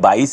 22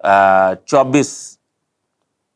24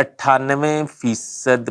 98%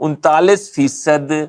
39%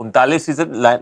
39%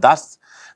10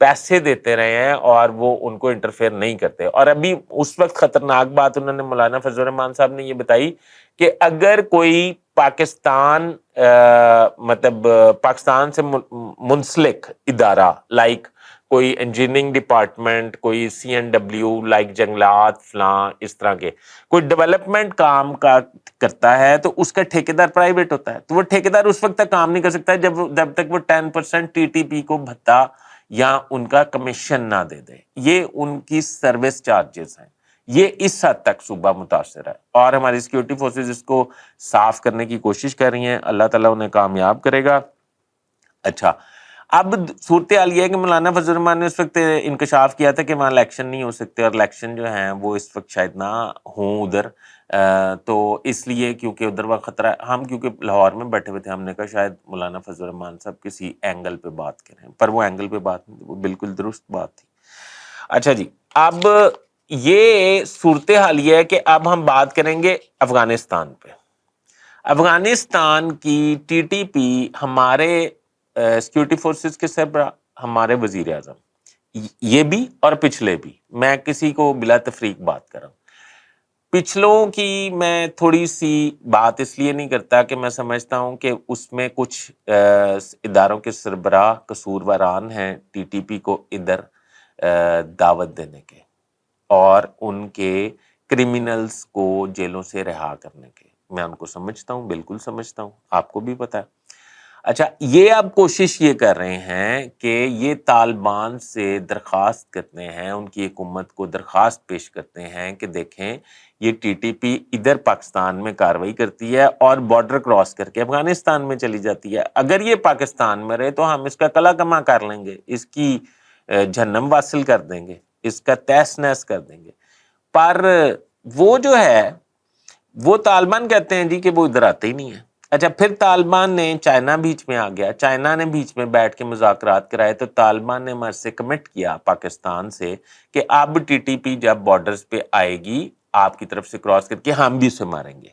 پیسے دیتے رہے ہیں اور وہ ان کو انٹرفیئر نہیں کرتے. اور ابھی اس وقت خطرناک بات انہوں نے مولانا فضل الرحمان صاحب نے یہ بتائی کہ اگر کوئی پاکستان مطلب پاکستان سے منسلک ادارہ لائک کوئی انجینئرنگ ڈپارٹمنٹ, کوئی CNW لائک جنگلات فلاں اس طرح کے کوئی ڈیولپمنٹ کام کا کرتا ہے تو اس کا ٹھیکیدار پرائیویٹ ہوتا ہے, تو وہ ٹھیکیدار اس وقت تک کام نہیں کر سکتا جب تک وہ 10% TTP کو بھتا یا ان کا کمیشن نہ دے دے. یہ ان کی سروس چارجز ہیں. یہ اس حد تک صوبہ متاثر ہے اور ہماری سیکیورٹی فورسز اس کو صاف کرنے کی کوشش کر رہی ہیں. اللہ تعالیٰ انہیں کامیاب کرے گا. اچھا, اب صورتحال یہ ہے کہ مولانا فضل الرحمان نے اس وقت انکشاف کیا تھا کہ وہاں الیکشن نہیں ہو سکتے اور الیکشن جو ہیں وہ اس وقت شاید نہ ہوں ادھر, تو اس لیے کیونکہ ادھر وقت خطرہ ہے. ہم کیونکہ لاہور میں بیٹھے ہوئے تھے, ہم نے کہا شاید مولانا فضل الرحمان صاحب کسی اینگل پہ بات کریں, پر وہ اینگل پہ بات نہیں, وہ بالکل درست بات تھی. اچھا جی, اب یہ صورتحال یہ ہے کہ اب ہم بات کریں گے افغانستان پہ. افغانستان کی TTP ہمارے سیکیورٹی فورسز کے سربراہ, ہمارے وزیر اعظم, یہ بھی اور پچھلے بھی, میں کسی کو بلا تفریق بات کر رہا ہوں. پچھلوں کی میں تھوڑی سی بات اس لیے نہیں کرتا کہ میں سمجھتا ہوں کہ اس میں کچھ اداروں کے سربراہ قصورواران ہیں TTP کو ادھر دعوت دینے کے اور ان کے کرمنلز کو جیلوں سے رہا کرنے کے. میں ان کو سمجھتا ہوں, بالکل سمجھتا ہوں, آپ کو بھی پتا ہے. اچھا, یہ اب کوشش یہ کر رہے ہیں کہ یہ طالبان سے درخواست کرتے ہیں, ان کی حکومت کو درخواست پیش کرتے ہیں کہ دیکھیں یہ TTP ادھر پاکستان میں کاروائی کرتی ہے اور بارڈر کراس کر کے افغانستان میں چلی جاتی ہے. اگر یہ پاکستان میں رہے تو ہم اس کا کلا کما کر لیں گے, اس کی جہنم واصل کر دیں گے, اس کا تہس نہس کر دیں گے. پر وہ جو ہے وہ طالبان کہتے ہیں جی کہ وہ ادھر آتے ہی نہیں ہے. اچھا, پھر طالبان نے, چائنا بیچ میں آ گیا, چائنا نے بیچ میں بیٹھ کے مذاکرات کرائے, تو طالبان نے ہمارے سے کمٹ کیا پاکستان سے کہ اب TTP جب بارڈرز پہ آئے گی آپ کی طرف سے کراس کر کے ہم بھی اسے ماریں گے.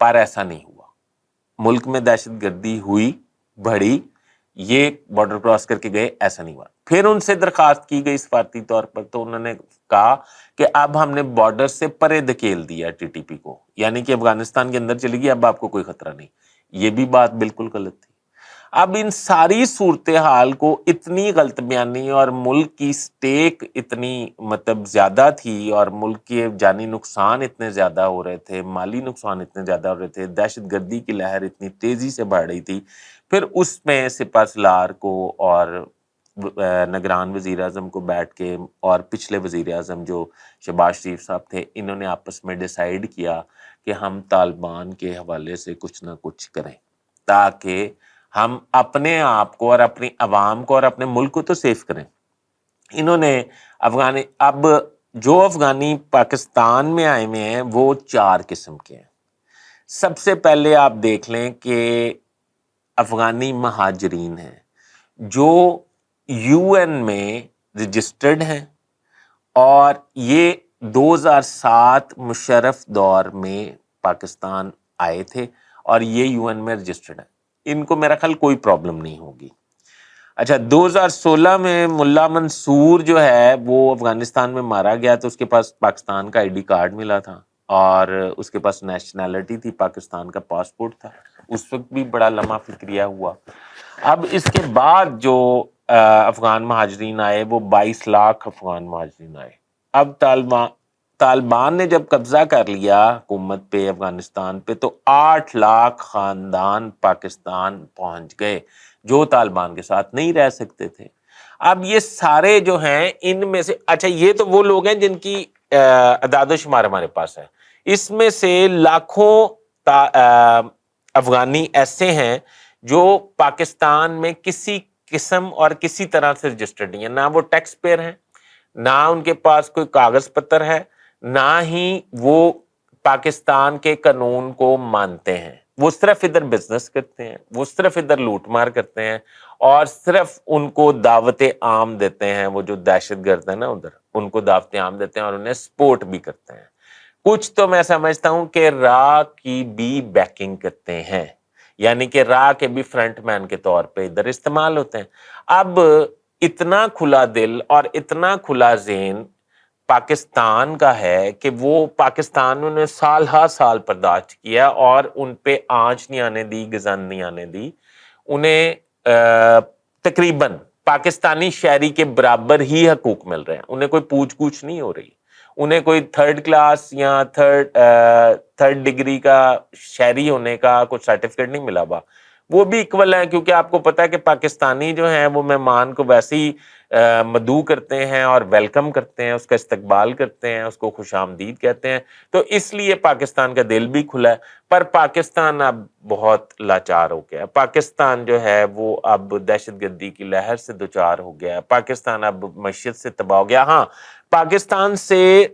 پر ایسا نہیں ہوا. ملک میں دہشت گردی ہوئی, بڑھی, یہ بارڈر کراس کر کے گئے, ایسا نہیں ہوا. پھر ان سے درخواست کی گئی سفارتی طور پر, تو انہوں نے کہا کہ اب ہم نے بارڈر سے پرے دھکیل دیا TTP کو, یعنی کہ افغانستان کے اندر چلی گئی, اب آپ کو کوئی خطرہ نہیں. یہ بھی بات بالکل غلط تھی. اب ان ساری صورتحال کو اتنی غلط بیانی اور ملک کی سٹیک اتنی مطلب زیادہ تھی اور ملک کے جانی نقصان اتنے زیادہ ہو رہے تھے, مالی نقصان اتنے زیادہ ہو رہے تھے, دہشت گردی کی لہر اتنی تیزی سے بڑھ رہی تھی. پھر اس میں سپہ سالار کو اور نگران وزیر اعظم کو بیٹھ کے اور پچھلے وزیر اعظم جو شہباز شریف صاحب تھے, انہوں نے آپس میں ڈیسائیڈ کیا کہ ہم طالبان کے حوالے سے کچھ نہ کچھ کریں تاکہ ہم اپنے آپ کو اور اپنی عوام کو اور اپنے ملک کو تو سیف کریں. انہوں نے اب جو افغانی پاکستان میں آئے ہوئے ہیں وہ 4 قسم کے ہیں. سب سے پہلے آپ دیکھ لیں کہ افغانی مہاجرین ہیں جو UN میں رجسٹرڈ ہیں اور یہ 2007 مشرف دور میں پاکستان آئے تھے اور یہ UN میں رجسٹرڈ ہیں. ان کو میرا خیال کوئی پرابلم نہیں ہوگی. اچھا, 2016 میں ملا منصور جو ہے وہ افغانستان میں مارا گیا تو اس کے پاس پاکستان کا ID کارڈ ملا تھا اور اس کے پاس نیشنلٹی تھی, پاکستان کا پاسپورٹ تھا. اس وقت بھی بڑا لمحہ فکریہ ہوا. اب اس کے بعد جو افغان مہاجرین آئے وہ 22 لاکھ افغان مہاجرین آئے. اب طالبان نے جب قبضہ کر لیا حکومت پہ افغانستان پہ تو 8 لاکھ خاندان پاکستان پہنچ گئے جو طالبان کے ساتھ نہیں رہ سکتے تھے. اب یہ سارے جو ہیں ان میں سے, اچھا یہ تو وہ لوگ ہیں جن کی اعداد و شمار ہمارے پاس ہے, اس میں سے لاکھوں افغانی ایسے ہیں جو پاکستان میں کسی قسم اور کسی طرح سے رجسٹرڈ نہیں ہے, نہ وہ ٹیکس پیئر ہیں, نہ ان کے پاس کوئی کاغذ پتر ہے, نہ ہی وہ پاکستان کے قانون کو مانتے ہیں. وہ صرف ادھر بزنس کرتے ہیں, وہ صرف ادھر لوٹ مار کرتے ہیں اور صرف ان کو دعوت عام دیتے ہیں. وہ جو دہشت گرد ہیں نا ادھر, ان کو دعوت عام دیتے ہیں اور انہیں سپورٹ بھی کرتے ہیں. کچھ تو میں سمجھتا ہوں کہ را کی بھی بیکنگ کرتے ہیں, یعنی کہ را کے بھی فرنٹ مین کے طور پہ ادھر استعمال ہوتے ہیں. اب اتنا کھلا دل اور اتنا کھلا ذہن پاکستان کا ہے کہ وہ پاکستان نے سال ہر سال برداشت کیا اور ان پہ آنچ نہیں آنے دی، گزن نہیں آنے دی. انہیں تقریباً پاکستانی شہری کے برابر ہی حقوق مل رہے ہیں. انہیں کوئی پوچھ گچھ نہیں ہو رہی. انہیں کوئی تھرڈ کلاس یا تھرڈ ڈگری کا شہری ہونے کا کوئی سرٹیفکیٹ نہیں ملا ہوا. وہ بھی ایکول ہے، کیونکہ آپ کو پتا ہے کہ پاکستانی جو ہیں وہ مہمان کو ویسے ہی مدعو کرتے ہیں اور ویلکم کرتے ہیں، اس کا استقبال کرتے ہیں، اس کو خوش آمدید کہتے ہیں. تو اس لیے پاکستان کا دل بھی کھلا ہے. پر پاکستان اب بہت لاچار ہو گیا. پاکستان جو ہے وہ اب دہشت گردی کی لہر سے دوچار ہو گیا. پاکستان اب معیشت سے تباہ ہو گیا. ہاں، پاکستان سے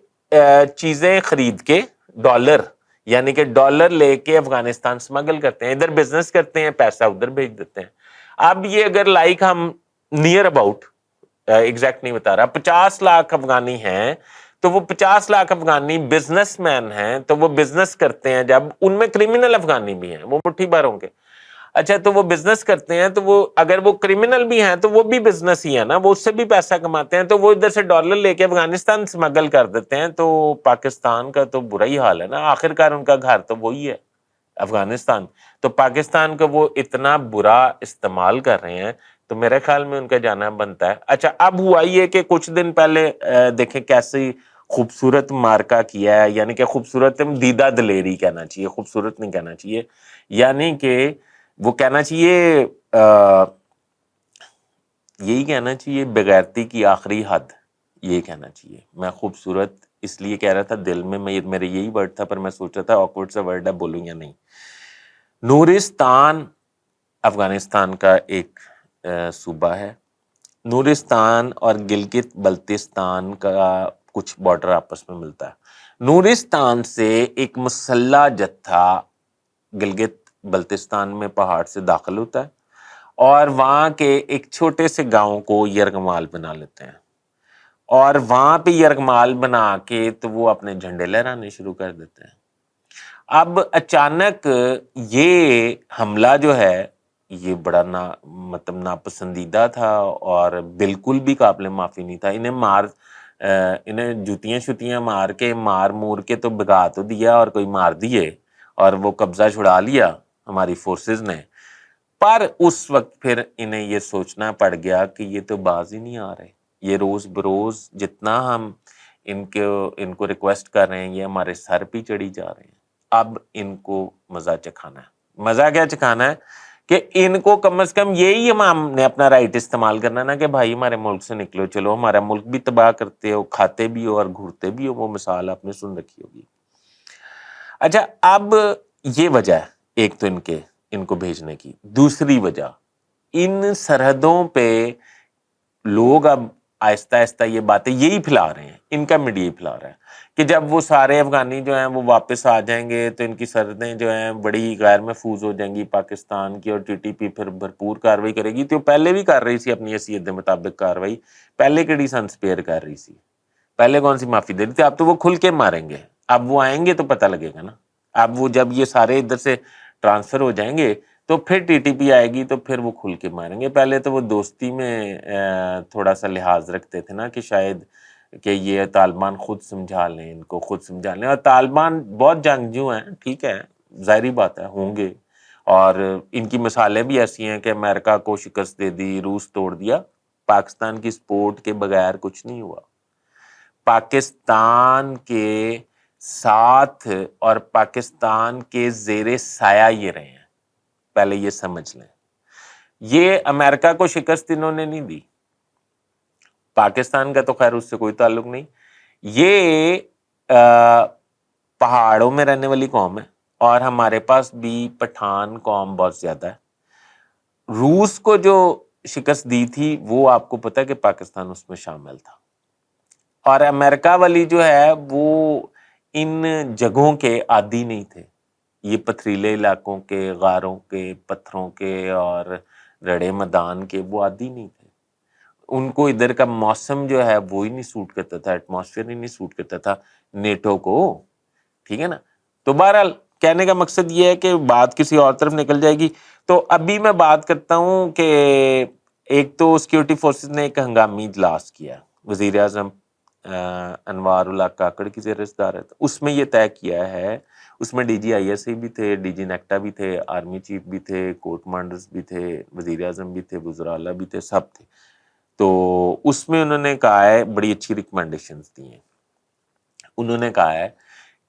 چیزیں خرید کے ڈالر، یعنی کہ ڈالر لے کے افغانستان سمگل کرتے ہیں، ادھر بزنس کرتے ہیں، پیسہ ادھر بھیج دیتے ہیں. اب یہ اگر لائک ہم نیئر اباؤٹ ایگزیکٹ نہیں بتا رہا 50 لاکھ افغانی ہیں، تو وہ 50 لاکھ افغانی بزنس مین ہیں، تو وہ بزنس کرتے ہیں. جب ان میں کرمنل افغانی بھی ہیں، وہ مٹھی بھر ہوں گے. اچھا، تو وہ بزنس کرتے ہیں، تو وہ اگر وہ کرمنل بھی ہیں تو وہ بھی بزنس ہی ہے نا، وہ اس سے بھی پیسہ کماتے ہیں. تو وہ ادھر سے ڈالر لے کے افغانستان سمگل کر دیتے ہیں. تو پاکستان کا تو برا ہی حال ہے نا. آخرکار ان کا گھر تو وہی ہے، افغانستان. تو پاکستان کا وہ اتنا برا استعمال کر رہے ہیں، تو میرے خیال میں ان کا جانا بنتا ہے. اچھا، اب ہوا یہ کہ کچھ دن پہلے دیکھیں کیسی خوبصورت مارکا کیا ہے، یعنی کہ خوبصورت دیدہ دلیری کہنا چاہیے، خوبصورت نہیں کہنا چاہیے. یعنی کہ وہ کہنا چاہیے یہی کہنا چاہیے بغیرتی کی آخری حد، یہ کہنا چاہیے. میں خوبصورت اس لیے کہہ رہا تھا، دل میں میرے یہی ورڈ تھا، پر میں سوچ رہا تھا آکورڈ سا ورڈ ہے، بولوں یا نہیں. نورستان افغانستان کا ایک صوبہ ہے. نورستان اور گلگت بلتستان کا کچھ بارڈر آپس میں ملتا ہے. نورستان سے ایک مسلح جتھا گلگت بلتستان میں پہاڑ سے داخل ہوتا ہے اور وہاں کے ایک چھوٹے سے گاؤں کو یرغمال بنا لیتے ہیں، اور وہاں پہ یرغمال بنا کے تو وہ اپنے جھنڈے لہرانے شروع کر دیتے ہیں. اب اچانک یہ حملہ جو ہے یہ بڑا مطلب ناپسندیدہ تھا اور بالکل بھی قابل معافی نہیں تھا. انہیں جوتیاں شتیاں مار کے مار مور کے تو بگا تو دیا اور کوئی مار دیے اور وہ قبضہ چھڑا لیا ہماری فورسز نے. پر اس وقت پھر انہیں یہ سوچنا پڑ گیا کہ یہ تو باز ہی نہیں آ رہے. یہ روز بروز جتنا ہم ان کو ریکویسٹ کر رہے ہیں، یہ ہمارے سر پہ چڑھی جا رہے ہیں. اب ان کو مزہ چکھانا ہے. مزہ کیا چکھانا ہے کہ ان کو کم از کم یہی ہم نے اپنا رائٹ استعمال کرنا نا کہ بھائی ہمارے ملک سے نکلو، چلو ہمارا ملک بھی تباہ کرتے ہو، کھاتے بھی ہو اور گھورتے بھی ہو. وہ مثال آپ نے سن رکھی ہوگی. اچھا، اب یہ وجہ ہے ایک تو ان کو بھیجنے کی. دوسری وجہ، ان سرحدوں پہ لوگ اب آہستہ آہستہ یہ باتیں یہی پھیلا رہے ہیں، ان کا میڈیا پھیلا رہا ہے کہ جب وہ سارے افغانی جو ہیں وہ واپس آ جائیں گے تو ان کی سرحدیں جو ہیں بڑی غیر محفوظ ہو جائیں گی پاکستان کی، اور ٹی ٹی پی پھر بھرپور کاروائی کرے گی. تو پہلے بھی کر رہی تھی اپنی حیثیت کے مطابق کاروائی. پہلے کیڑی سن سپیئر کر رہی تھی، پہلے کون سی معافی دے رہی تھی. اب تو وہ کھل کے ماریں گے. اب وہ آئیں گے تو پتہ لگے گا نا. اب وہ جب یہ سارے ادھر سے ٹرانسفر ہو جائیں گے تو پھر ٹی ٹی پی آئے گی تو پھر وہ کھل کے ماریں گے. پہلے تو وہ دوستی میں تھوڑا سا لحاظ رکھتے تھے نا کہ شاید کہ یہ طالبان خود سمجھا لیں، ان کو خود سمجھا لیں. اور طالبان بہت جنگجو ہیں، ٹھیک ہے، ظاہری بات ہے، ہوں گے. اور ان کی مثالیں بھی ایسی ہیں کہ امریکہ کو شکست دے دی، روس توڑ دیا. پاکستان کی سپورٹ کے بغیر کچھ نہیں ہوا. پاکستان کے ساتھ اور پاکستان کے زیر سایہ یہ رہے ہیں، پہلے یہ سمجھ لیں. یہ امریکہ کو شکست انہوں نے نہیں دی، پاکستان کا تو خیر اس سے کوئی تعلق نہیں. یہ پہاڑوں میں رہنے والی قوم ہے اور ہمارے پاس بھی پٹھان قوم بہت زیادہ ہے. روس کو جو شکست دی تھی وہ آپ کو پتہ ہے کہ پاکستان اس میں شامل تھا. اور امریکہ والی جو ہے وہ ان جگہوں کے عادی نہیں تھے، یہ پتھریلے علاقوں کے، غاروں کے، پتھروں کے اور رڑے میدان کے وہ عادی نہیں تھے. ان کو ادھر کا موسم جو ہے وہ ہی نہیں سوٹ کرتا تھا، ایٹماسفیئر ہی نہیں سوٹ کرتا تھا نیٹو کو، ٹھیک ہے نا. تو بہرحال کہنے کا مقصد یہ ہے کہ بات کسی اور طرف نکل جائے گی. تو ابھی میں بات کرتا ہوں کہ ایک تو سیکورٹی فورسز نے ایک ہنگامی اجلاس کیا، وزیر اعظم انوار اللہ کاکڑ کی زیر صدارت، اس میں یہ طے کیا ہے، اس میں D G I S I بھی تھے، ڈی جی نیکٹا بھی تھے، آرمی چیف بھی تھے، کورٹ کمانڈرز بھی تھے، وزیر اعظم بھی تھے، وزراء اعلیٰ بھی تھے، سب تھے. تو اس میں انہوں نے کہا ہے، بڑی اچھی ریکمنڈیشنز دی ہیں. انہوں نے کہا ہے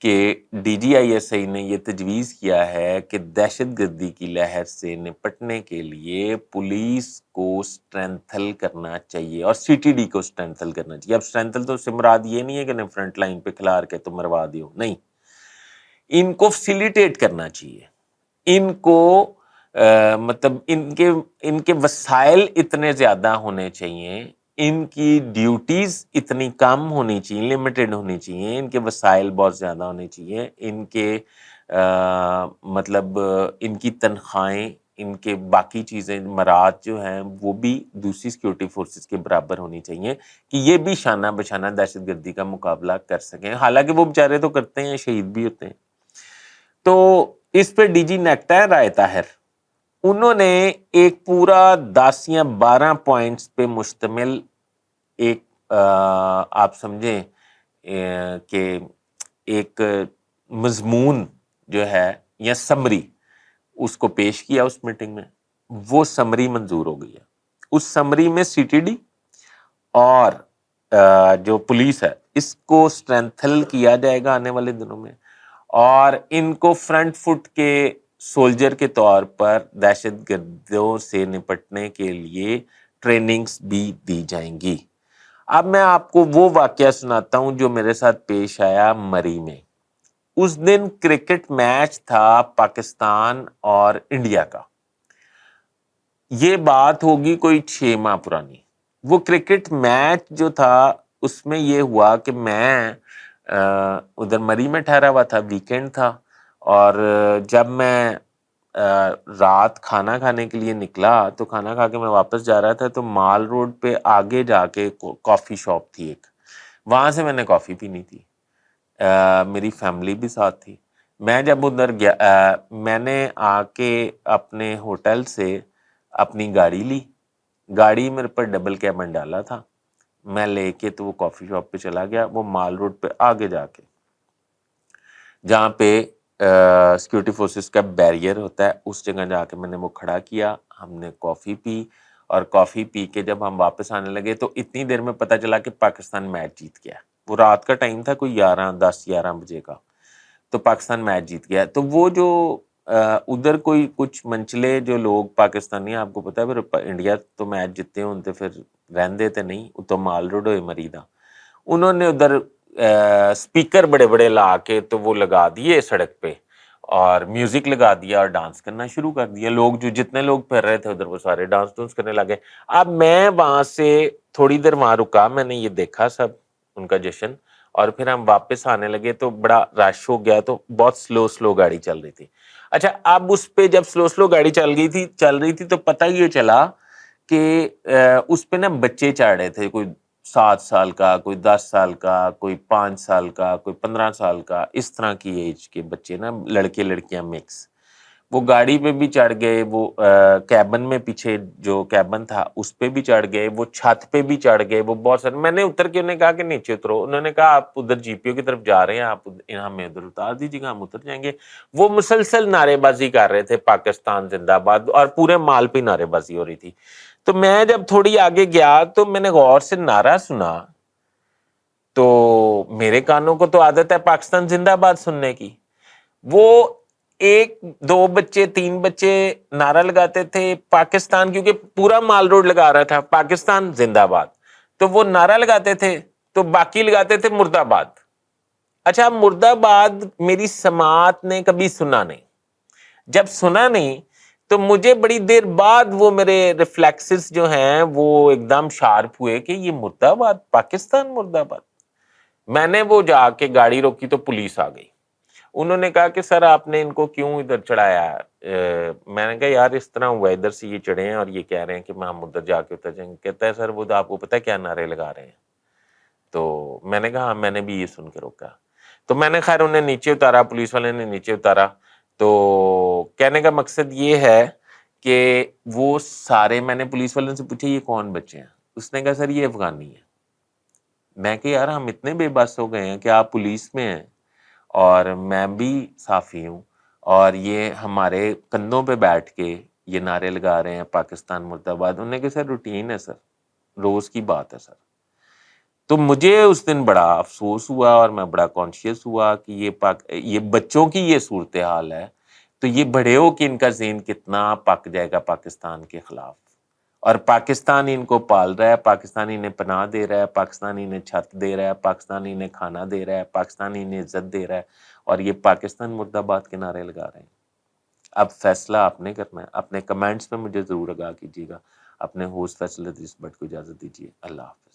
کہ D G I S I نے یہ تجویز کیا ہے کہ دہشت گردی کی لہر سے نپٹنے کے لیے پولیس کو اسٹرینتھل کرنا چاہیے اور سی ٹی ڈی کو اسٹرینتھل کرنا چاہیے. اب اسٹرینتھل تو سے مراد یہ نہیں ہے کہ انہیں فرنٹ لائن پہ کھلار کے تو مروا دیو، نہیں، ان کو فیسیلیٹیٹ کرنا چاہیے، ان کو مطلب ان کے وسائل اتنے زیادہ ہونے چاہیے، ان کی ڈیوٹیز اتنی کم ہونی چاہیے، لمیٹڈ ہونی چاہیے، ان کے وسائل بہت زیادہ ہونے چاہیے، ان کے مطلب ان کی تنخواہیں، ان کے باقی چیزیں مراد جو ہیں وہ بھی دوسری سیکورٹی فورسز کے برابر ہونی چاہیے کہ یہ بھی شانہ بشانہ دہشت گردی کا مقابلہ کر سکیں. حالانکہ وہ بیچارے تو کرتے ہیں، شہید بھی ہوتے ہیں. تو اس پہ ڈی جی نیکٹا ہے رائے طاہر، انہوں نے ایک پورا 10 یا 12 پوائنٹس پہ مشتمل ایک آپ سمجھیں کہ ایک مضمون جو ہے یا سمری اس کو پیش کیا اس میٹنگ میں. وہ سمری منظور ہو گئی ہے. اس سمری میں سی ٹی ڈی اور جو پولیس ہے اس کو اسٹرینتھل کیا جائے گا آنے والے دنوں میں، اور ان کو فرنٹ فٹ کے سولجر کے طور پر دہشت گردوں سے نپٹنے کے لیے ٹریننگز بھی دی جائیں گی. اب میں آپ کو وہ واقعہ سناتا ہوں جو میرے ساتھ پیش آیا مری میں. اس دن کرکٹ میچ تھا پاکستان اور انڈیا کا. یہ بات ہوگی کوئی 6 ماہ پرانی. وہ کرکٹ میچ جو تھا اس میں یہ ہوا کہ میں ادھر مری میں ٹھہرا ہوا تھا، ویکینڈ تھا، اور جب میں رات کھانا کھانے کے لیے نکلا تو کھانا کھا کے میں واپس جا رہا تھا تو مال روڈ پہ آگے جا کے کافی شاپ تھی ایک، وہاں سے میں نے کافی پینی تھی. میری فیملی بھی ساتھ تھی. میں جب ادھر گیا میں نے آ کے اپنے ہوٹل سے اپنی گاڑی لی، گاڑی میرے پر ڈبل کیبن ڈالا تھا، میں لے کے تو وہ کافی شاپ پہ چلا گیا. وہ مال روڈ پہ آگے جا کے جہاں پہ سیکورٹی فورسز کا بیریئر ہوتا ہے اس جگہ جا کے میں نے وہ کھڑا کیا. ہم نے کافی پی، اور کافی پی کے جب ہم واپس آنے لگے تو اتنی دیر میں پتہ چلا کہ پاکستان میچ جیت گیا. وہ رات کا ٹائم تھا، کوئی 10-11 بجے کا، تو پاکستان میچ جیت گیا. تو وہ جو ادھر کوئی کچھ منچلے جو لوگ پاکستانی، آپ کو پتا ہے پھر انڈیا تو میچ جیتے ہوتے پھر رہن دیتے نہیں، وہ تو مال روڈ ہوئے مریدا، انہوں نے ادھر سپیکر بڑے بڑے لا کے تو وہ لگا دیے سڑک پہ اور میوزک لگا دیا اور ڈانس کرنا شروع کر دیا. لوگ جو جتنے لوگ پھر رہے تھے ادھر وہ سارے ڈانس کرنے لگے. اب میں وہاں سے تھوڑی دیر وہاں رکا، میں نے یہ دیکھا سب ان کا جشن، اور پھر ہم واپس آنے لگے تو بڑا رش ہو گیا، تو بہت سلو گاڑی چل رہی تھی. اچھا، اب اس پہ جب سلو گاڑی چل رہی تھی تو پتہ یہ چلا کہ اس پہ نا بچے چڑھ رہے تھے، کوئی 7 سال کا، کوئی 10 سال کا، کوئی 5 سال کا، کوئی 15 سال کا، اس طرح کی ایج کے بچے نا، لڑکے لڑکیاں مکس. وہ گاڑی پہ بھی چڑھ گئے، وہ کیبن میں پیچھے جو کیبن تھا اس پہ بھی چڑھ گئے، وہ چھت پہ بھی چڑھ گئے، وہ بہت سارے. میں نے اتر کے انہیں کہا کہ نیچے اترو، انہوں نے کہا آپ ادھر جی پی او کی طرف جا رہے ہیں، آپ ہمیں ادھر اتار دیجیے گا، ہم اتر جائیں گے. وہ مسلسل نعرے بازی کر رہے تھے پاکستان زندہ باد، اور پورے مال پہ نعرے بازی ہو رہی تھی. تو میں جب تھوڑی آگے گیا تو میں نے غور سے نعرہ سنا، تو میرے کانوں کو تو عادت ہے پاکستان زندہ باد سننے کی. وہ 1-2 بچے 3 بچے نعرہ لگاتے تھے پاکستان، کیونکہ پورا مال روڈ لگا رہا تھا پاکستان زندہ باد، تو وہ نعرہ لگاتے تھے تو باقی لگاتے تھے مرد آباد. اچھا، مرد آباد میری سماعت نے کبھی سنا نہیں. جب سنا نہیں تو مجھے بڑی دیر بعد وہ میرے ریفلیکسز جو ہیں وہ ایک دم شارپ ہوئے کہ یہ مرد آباد، پاکستان مرد آباد. میں نے وہ جا کے گاڑی روکی تو پولیس آ گئی. انہوں نے کہا کہ سر آپ نے ان کو کیوں ادھر چڑھایا ہے؟ میں نے کہا یار اس طرح ہوا، ادھر سے یہ چڑھے ہیں اور یہ کہہ رہے ہیں کہ ہم ادھر جا کے اتر جائیں گے. کہتا ہے سر وہ تو آپ کو پتہ ہے کیا نعرے لگا رہے ہیں. تو میں نے کہا ہاں، میں نے بھی یہ سن کے روکا. تو میں نے خیر انہیں نیچے اتارا، پولیس والے نے نیچے اتارا. تو کہنے کا مقصد یہ ہے کہ وہ سارے، میں نے پولیس والوں سے پوچھا یہ کون بچے ہیں؟ اس نے کہا سر یہ افغانی ہیں۔ میں کہ یار ہم اتنے بے بس ہو گئے ہیں کہ آپ پولیس میں ہیں اور میں بھی صحافی ہوں، اور یہ ہمارے کندھوں پہ بیٹھ کے یہ نعرے لگا رہے ہیں پاکستان مرد آباد۔ انہوں نے کہا سر روٹین ہے سر، روز کی بات ہے سر۔ تو مجھے اس دن بڑا افسوس ہوا اور میں بڑا کانشیس ہوا کہ یہ بچوں کی یہ صورتحال ہے، تو یہ بڑے ہو کہ ان کا ذہن کتنا پک جائے گا پاکستان کے خلاف، اور پاکستان ان کو پال رہا ہے، پاکستان انہیں پناہ دے رہا ہے، پاکستان انہیں چھت دے رہا ہے، پاکستان انہیں کھانا دے رہا ہے، پاکستان انہیں عزت دے رہا ہے، اور یہ پاکستان مرد آباد کے نعرے لگا رہے ہیں۔ اب فیصلہ آپ نے کرنا ہے۔ اپنے کمنٹس میں مجھے ضرور آگاہ کیجیے گا۔ اپنے ہوسٹ فیصل ادریس بٹ کو اجازت دیجیے۔ اللہ حافظ۔